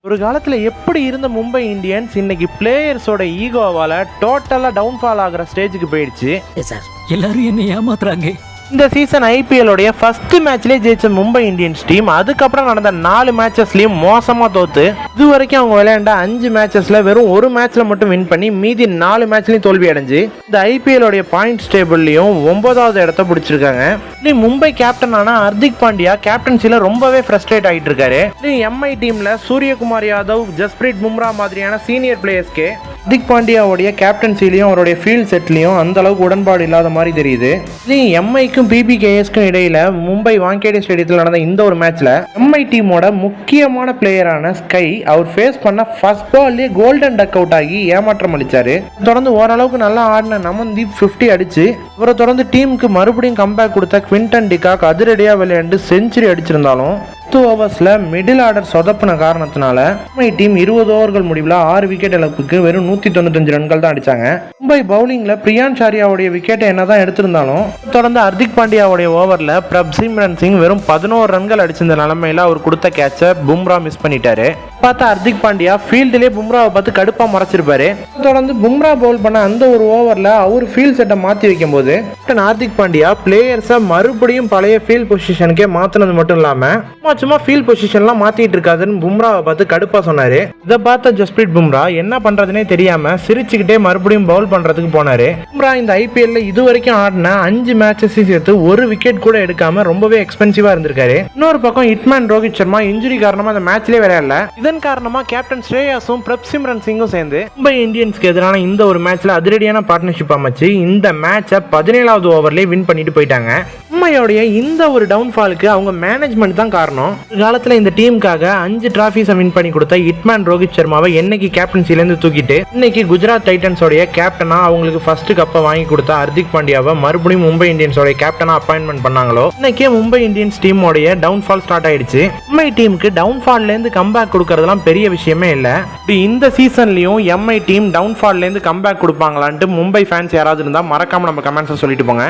ஒரு காலத்தில் எப்படி இருந்த மும்பை இந்தியன்ஸ் இன்னைக்கு பிளேயர்ஸோட ஈகோவால் டோட்டலாக டவுன்ஃபால் ஆகிற ஸ்டேஜுக்கு போயிடுச்சு. சார் எல்லாரும் என்ன ஏமாத்துறாங்க. இந்த சீசன் ஐபிஎல்லோடைய ஃபர்ஸ்ட் மேட்ச்லேயே ஜெயிச்ச மும்பை இந்தியன்ஸ் டீம் அதுக்கப்புறம் நடந்த 4 மேட்சஸ்லையும் மோசமாக தோத்து இது வரைக்கும் அவங்க விளையாண்ட 5 மேட்சஸில் வெறும் ஒரு மேட்ச்சில் மட்டும் வின் பண்ணி மீதி 4 மேட்ச்லையும் தோல்வி அடைஞ்சு இந்த ஐபிஎல்லோடைய பாயிண்ட்ஸ் டேபிள்லையும் 9வது இடத்த பிடிச்சிருக்காங்க. மும்பை கேப்டனான ஹர்திக் பாண்டியா கேப்டன்சில ரொம்பவே ஃப்ரஸ்ட்ரேட் ஆகிட்டு இருக்காரு. எம்ஐ டீம்ல சூரியகுமார் யாதவ், ஜஸ்பிரீத் பும்ரா மாதிரியான சீனியர் பிளேயர்ஸ்க்கு ஹர்திக் பாண்டியாவுடைய கேப்டன்சிலையும் அவருடைய ஃபீல்ட் செட்லையும் அந்த அளவுக்கு உடன்பாடு இல்லாத மாதிரி தெரியுது. எம்ஐக்கும் பிபிகேஎஸ்க்கும் இடையில மும்பை வாங்கேடே ஸ்டேடியத்தில் நடந்த இந்த ஒரு மேட்ச்ல எம்ஐ டீமோட முக்கியமான பிளேயரான ஸ்கை அவர் ஃபேஸ் பண்ண ஃபர்ஸ்ட் பால்லே கோல்டன் டக் அவுட் ஆகி ஏமாற்றம் அளிச்சாரு. தொடர்ந்து ஓரளவுக்கு நல்லா ஆடின நமன்தீப் 50 அடிச்சு இவரை தொடர்ந்து டீமுக்கு மறுபடியும் கம்பேக் கொடுத்த குவிண்டன் டிகாக் அதிரடியாக விளையாண்டு செஞ்சுரி அடிச்சிருந்தாலும் 10 ஓவர்ஸ்ல மிடில் ஆர்டர் சொதப்பின காரணத்தினால மும்பை டீம் 20 ஓவர்கள் முடிவில் 6 விக்கெட் இழப்புக்கு வெறும் 195 ரன்கள் தான் அடிச்சாங்க. மும்பை பவுலிங்ல பிரியான் சாரியாவுடைய விக்கெட்டை என்னதான் எடுத்திருந்தாலும் தொடர்ந்து ஹர்திக் பாண்டியாவுடைய ஓவர்ல பிரப்சிம்ரன் சிங் வெறும் 11 ரன்கள் அடிச்சிருந்த நிலைமையில அவர் கொடுத்த கேட்சை பும்ரா மிஸ் பண்ணிட்டாரு. பார்த்தா ஹர்திக் பாண்டியா ஃபீல்டிலே பும்ராவை பார்த்து கடுப்பா முறைச்சிருப்பாரு. தொடர்ந்து பும்ரா பவுல் பண்ண அந்த ஒரு ஓவர்ல அவர் ஃபீல்ட் செட்டை மாத்தி வைக்கும் போது ஹர்திக் பாண்டியா பிளேயர்ஸை மறுபடியும் பழைய ஃபீல்ட் பொசிஷனுக்கே மாத்தினது மட்டும் இல்லாம சும்மா ஃபீல்ட் பொசிஷன்லாம் மாத்திட்டு இருக்காதுன்னு பும்ராவை பார்த்து கடுப்பா சொன்னாரு. இதை பார்த்த ஜஸ்பிரீத் பும்ரா என்ன பண்றதுனே தெரியாம சிரிச்சுக்கிட்டே மறுபடியும் பவுல் பண்றதுக்கு போனாரு. பும்ரா இந்த ஐபிஎல்ல இது வரைக்கும் ஆடின 5 மேட்சஸ் சேர்த்து ஒரு விக்கெட் கூட எடுக்காம ரொம்பவே எக்ஸ்பென்சிவா இருந்திருக்காரு. இன்னொரு பக்கம் ஹிட்மேன் ரோஹித் சர்மா இன்ஜுரி காரணமா அந்த மேட்ச்லயே விளையாடல. இதன் காரணமா கேப்டன் ஸ்ரேயாஸும் பிரப்சிம்ரன் சிங்கும் சேர்ந்து மும்பை இந்தியன்ஸ்க்கு எதிரான இந்த ஒரு மேட்ச்ல அதிரடியான பார்ட்னர்ஷிப் அமைச்சு இந்த மேட்சை 17வது ஓவர்லயே வின் பண்ணிட்டு போயிட்டாங்க. மும்பையோடைய இந்த ஒரு டவுன்ஃபாலுக்கு அவங்க மேனேஜ்மெண்ட் தான் காரணம். காலத்துல இந்த டீமுக்காக 5 டிராஃபிஸை வின் பண்ணி கொடுத்த ஹிட்மேன் ரோஹித் சர்மாவை என்னைக்கு கேப்டன்சில இருந்து தூக்கிட்டு இன்னைக்கு குஜராத் டைட்டன்ஸோடைய கேப்டனா அவங்களுக்கு ஃபர்ஸ்ட் கப்பை வாங்கி கொடுத்த ஹர்திக் பாண்டியாவை மறுபடியும் மும்பை இந்தியன்ஸோட கேப்டனா அப்பாயின்மெண்ட் பண்ணாங்களோ இன்னைக்கே மும்பை இந்தியன்ஸ் டீமோடைய டவுன்ஃபால் ஸ்டார்ட் ஆயிடுச்சு. மும்பை டீமுக்கு டவுன்ஃபால்ல இருந்து கம்பேக் கொடுக்கறதுலாம் பெரிய விஷயமே இல்ல. இந்த சீசன்லயும் எம்ஐ டீம் டவுன்ஃபால்ல இருந்து கம்பேக் கொடுப்பாங்களான்ட்டு மும்பை ஃபேன்ஸ் யாராவது இருந்தா மறக்காம நம்ம கமெண்ட்ஸ் சொல்லிட்டு போங்க.